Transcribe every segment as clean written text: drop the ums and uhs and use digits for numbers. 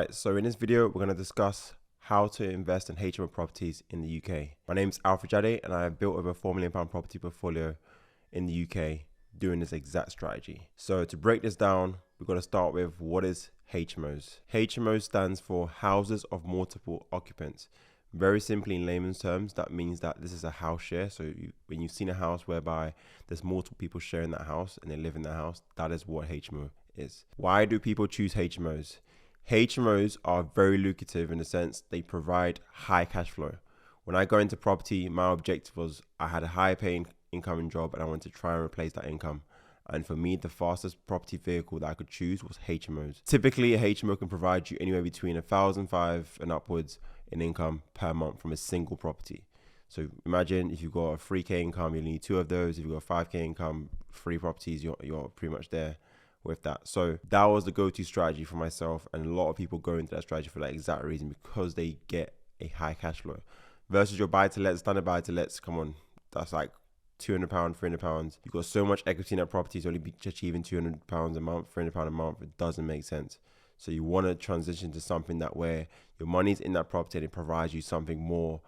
Right, so in this video, we're going to discuss how to invest in HMO properties in the UK. My name is Alfred Dzadey, and I have built over £4 million property portfolio in the UK doing this exact strategy. So to break this down, we're going to start with what is HMOs. HMO stands for Houses of Multiple Occupants. Very simply in layman's terms, that means that this is a house share. So when you've seen a house whereby there's multiple people sharing that house and they live in that house, that is what HMO is. Why do people choose HMOs? HMOs are very lucrative in the sense they provide high cash flow. When I go into property, my objective was I had a high paying incoming job and I wanted to try and replace that income. And for me, the fastest property vehicle that I could choose was HMOs. Typically, a HMO can provide you anywhere between $1,500 and upwards in income per month from a single property. So imagine if you've got a 3K income, you need 2 of those. If you've got a 5K income, 3 properties, you're pretty much there with that. So that was the go-to strategy for myself, and a lot of people go into that strategy for that exact reason, because they get a high cash flow. Versus your buy-to-let, standard buy-to-lets, come on, that's like £200, £300. You've got so much equity in that property, to only be achieving £200 a month, £300 a month, it doesn't make sense. So you want to transition to something that where your money's in that property and it provides you something more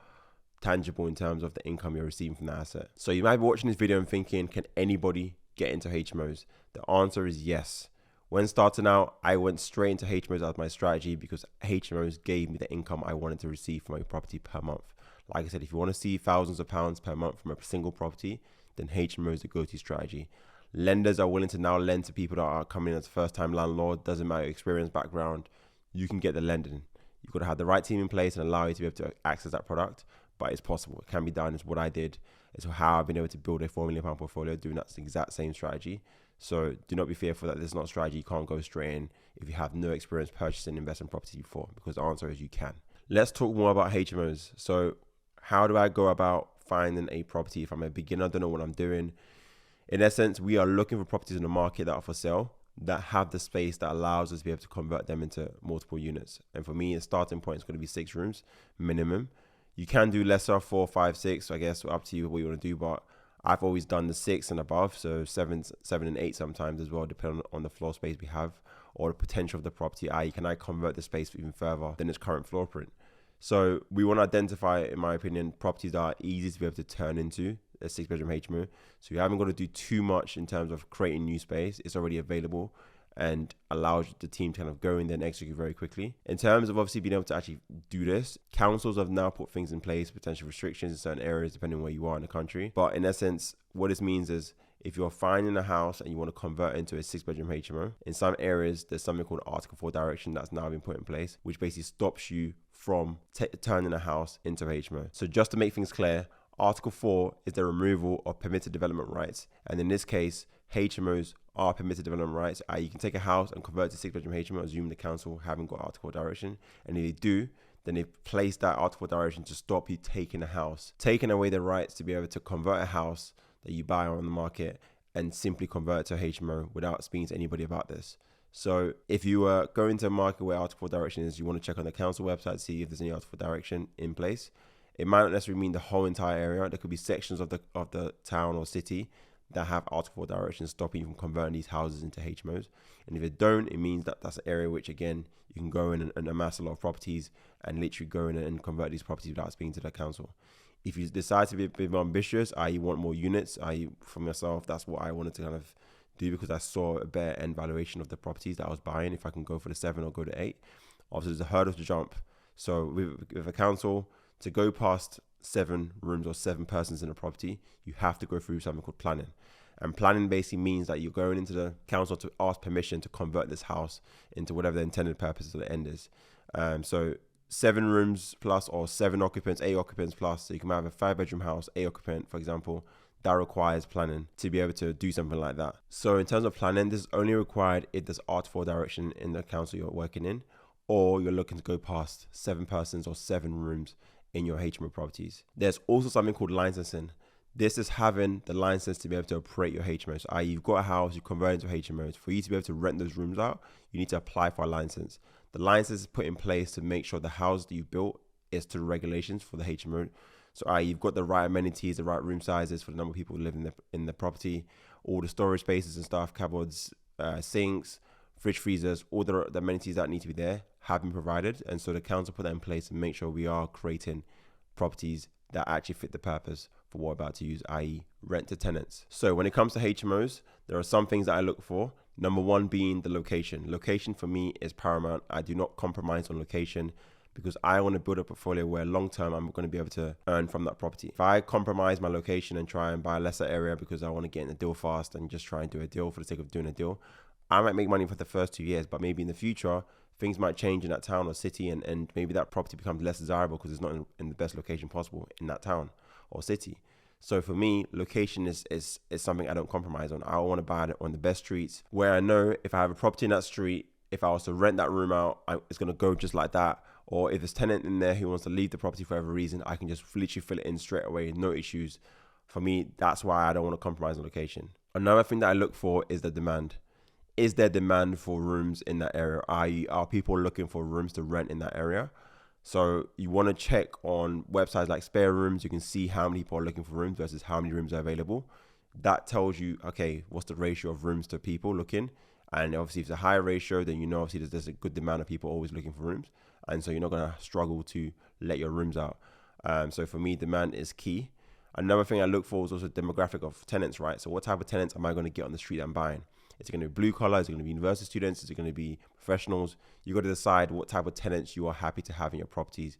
tangible in terms of the income you're receiving from the asset. So you might be watching this video and thinking, can anybody get into HMOs? The answer is yes. When starting out, I went straight into HMOs as my strategy because HMOs gave me the income I wanted to receive from my property per month. Like I said, if you want to see thousands of pounds per month from a single property, then HMO is the go-to strategy. Lenders are willing to now lend to people that are coming in as a first-time landlord. Doesn't matter your experience, background, you can get the lending. You've got to have the right team in place and allow you to be able to access that product, but it's possible. It can be done. It's what I did. It's how I've been able to build a £4 million portfolio doing that exact same strategy. So do not be fearful that this is not a strategy you can't go straight in if you have no experience purchasing investment property before, because the answer is you can. Let's talk more about HMOs. So how do I go about finding a property if I'm a beginner, I don't know what I'm doing? In essence, we are looking for properties in the market that are for sale, that have the space that allows us to be able to convert them into multiple units. And for me, a starting point is going to be 6 rooms minimum. You can do lesser, 4, 5, 6. I guess up to you what you want to do, but I've always done the 6 and above, so 7 and 8 sometimes as well, depending on the floor space we have or the potential of the property. Can I convert the space even further than its current floor print? So we want to identify, in my opinion, properties that are easy to be able to turn into a 6-bedroom HMO. So you haven't got to do too much in terms of creating new space. It's already available and allows the team to kind of go in there and execute very quickly. In terms of obviously being able to actually do this, councils have now put things in place, potential restrictions in certain areas depending on where you are in the country. But in essence, what this means is if you're finding a house and you want to convert into a 6-bedroom HMO, in some areas there's something called Article 4 direction that's now been put in place, which basically stops you from turning a house into a HMO. So just to make things clear, Article 4 is the removal of permitted development rights. And in this case, HMOs are permitted development rights. You can take a house and convert it to 6-bedroom HMO, assuming the council haven't got Article 4 direction. And if they do, then they've placed that Article 4 direction to stop you taking a house, taking away the rights to be able to convert a house that you buy on the market and simply convert it to a HMO without speaking to anybody about this. So if you are going to a market where Article 4 direction is, you want to check on the council website to see if there's any Article 4 direction in place. It might not necessarily mean the whole entire area. There could be sections of the town or city that have Article 4 direction stopping you from converting these houses into HMOs. And if it don't, it means that that's an area which, again, you can go in and amass a lot of properties and literally go in and convert these properties without speaking to the council. If you decide to be a bit more ambitious, you want more units, for myself, that's what I wanted to kind of do, because I saw a better end valuation of the properties that I was buying. If I can go for the 7 or go to 8, obviously there's a hurdle to jump. So with a council, to go past 7 rooms or 7 persons in a property, you have to go through something called planning. And planning basically means that you're going into the council to ask permission to convert this house into whatever the intended purpose of the end is. So 7 rooms plus, or 7 occupants, 8 occupants plus. So you can have a 5-bedroom house, 8 occupant, for example. That requires planning to be able to do something like that. So in terms of planning, this is only required if there's Article 4 direction in the council you're working in, or you're looking to go past 7 persons or 7 rooms in your HMO properties. There's also something called licensing. This is having the license to be able to operate your HMOs. You've got a house, you convert it into HMOs. For you to be able to rent those rooms out, you need to apply for a license. The license is put in place to make sure the house that you built is to the regulations for the HMO. So you've got the right amenities, the right room sizes for the number of people who live in the property, all the storage spaces and stuff, cupboards, sinks, fridge, freezers, all the amenities that need to be there have been provided. And so the council put that in place and make sure we are creating properties that actually fit the purpose for what we're about to use, i.e. rent to tenants. So when it comes to HMOs, there are some things that I look for. Number one being the location. Location for me is paramount. I do not compromise on location because I want to build a portfolio where long term I'm going to be able to earn from that property. If I compromise my location and try and buy a lesser area because I want to get in a deal fast and just try and do a deal for the sake of doing a deal, I might make money for the first 2 years, but maybe in the future, things might change in that town or city, and maybe that property becomes less desirable because it's not in the best location possible in that town or city. So for me, location is something I don't compromise on. I want to buy it on the best streets where I know if I have a property in that street, if I was to rent that room out, it's going to go just like that. Or if there's a tenant in there who wants to leave the property for whatever reason, I can just literally fill it in straight away, no issues. For me, that's why I don't want to compromise on location. Another thing that I look for is the demand. Is there demand for rooms in that area? Are people looking for rooms to rent in that area? So you want to check on websites like Spare Rooms. You can see how many people are looking for rooms versus how many rooms are available. That tells you, okay, what's the ratio of rooms to people looking? And obviously, if it's a higher ratio, then you know obviously there's a good demand of people always looking for rooms. And so you're not going to struggle to let your rooms out. So for me, demand is key. Another thing I look for is also demographic of tenants, right? So what type of tenants am I going to get on the street I'm buying? Is it going to be blue collar? Is it going to be university students? Is it going to be professionals? You got to decide what type of tenants you are happy to have in your properties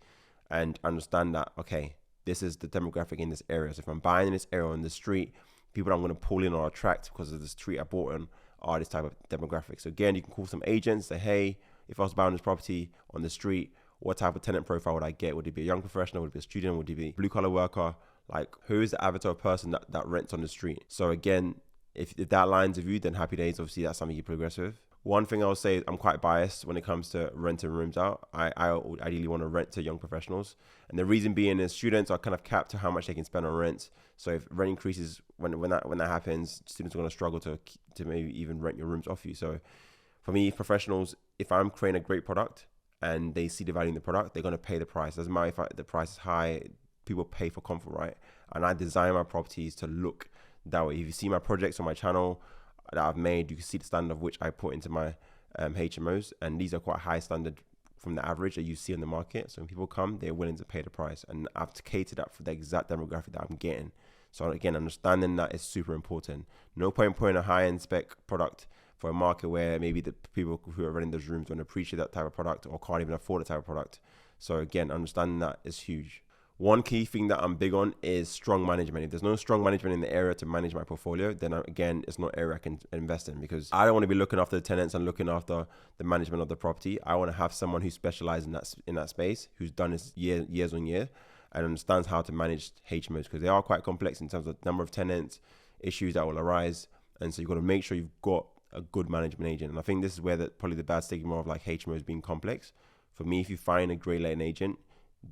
and understand that, okay, this is the demographic in this area. So if I'm buying in this area on the street, people I'm going to pull in or attract because of the street I bought in are this type of demographic. So again, you can call some agents, say, hey, if I was buying this property on the street, what type of tenant profile would I get? Would it be a young professional? Would it be a student? Would it be a blue collar worker? Like, who is the avatar person that rents on the street? So again, if that aligns with you, then happy days. Obviously, that's something you progress with. One thing I'll say, I'm quite biased when it comes to renting rooms out. I ideally want to rent to young professionals. And the reason being is students are kind of capped to how much they can spend on rent. So if rent increases, when that happens, students are going to struggle to maybe even rent your rooms off you. So for me, professionals, if I'm creating a great product and they see the value in the product, they're going to pay the price. Doesn't matter if the price is high, people pay for comfort, right? And I design my properties to look that way. If you see my projects on my channel that I've made, you can see the standard of which I put into my HMOs, and these are quite high standard from the average that you see in the market. So when people come, they're willing to pay the price, and I've catered that for the exact demographic that I'm getting. So again, understanding that is super important. No point putting a high-end spec product for a market where maybe the people who are renting those rooms don't appreciate that type of product or can't even afford that type of product. So again, understanding that is huge. One key thing that I'm big on is strong management. If there's no strong management in the area to manage my portfolio, then again, it's not an area I can invest in, because I don't want to be looking after the tenants and looking after the management of the property. I want to have someone who specializes in that space, who's done this years on year, and understands how to manage HMOs, because they are quite complex in terms of number of tenants, issues that will arise. And so you've got to make sure you've got a good management agent. And I think this is where probably the bad stigma of like HMOs being complex. For me, if you find a great letting agent,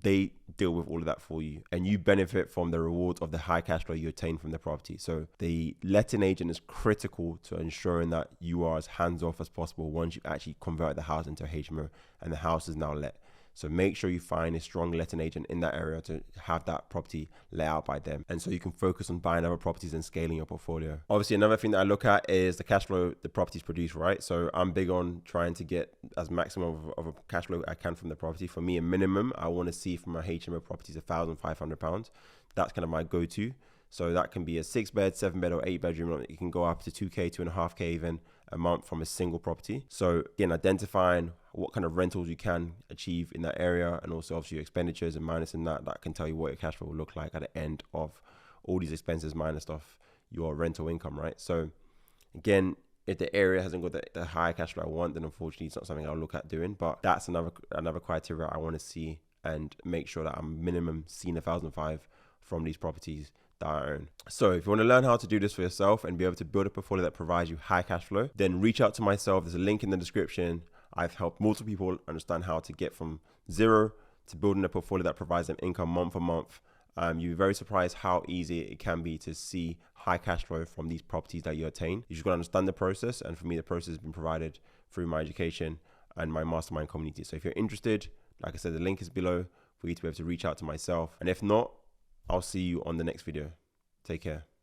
they deal with all of that for you, and you benefit from the rewards of the high cash flow you attain from the property. So the letting agent is critical to ensuring that you are as hands off as possible once you actually convert the house into a HMO and the house is now let. So make sure you find a strong letting agent in that area to have that property let out by them. And so you can focus on buying other properties and scaling your portfolio. Obviously, another thing that I look at is the cash flow the properties produce, right? So I'm big on trying to get as maximum of a cash flow I can from the property. For me, a minimum I want to see from my HMO properties £1,500. That's kind of my go-to. So that can be a 6-bed, 7-bed or 8-bedroom. It can go up to 2K, 2.5K even a month from a single property. So again, identifying what kind of rentals you can achieve in that area, and also obviously your expenditures and minusing that can tell you what your cash flow will look like at the end of all these expenses minus off your rental income, right? So again, if the area hasn't got the high cash flow I want, then unfortunately it's not something I'll look at doing. But that's another criteria I want to see and make sure that I'm minimum seeing $1,500 from these properties that I own. So if you want to learn how to do this for yourself and be able to build a portfolio that provides you high cash flow, then reach out to myself. There's a link in the description. I've helped multiple people understand how to get from zero to building a portfolio that provides them income month for month. You'll be very surprised how easy it can be to see high cash flow from these properties that you attain. You just got to understand the process. And for me, the process has been provided through my education and my mastermind community. So if you're interested, like I said, the link is below for you to be able to reach out to myself. And if not, I'll see you on the next video. Take care.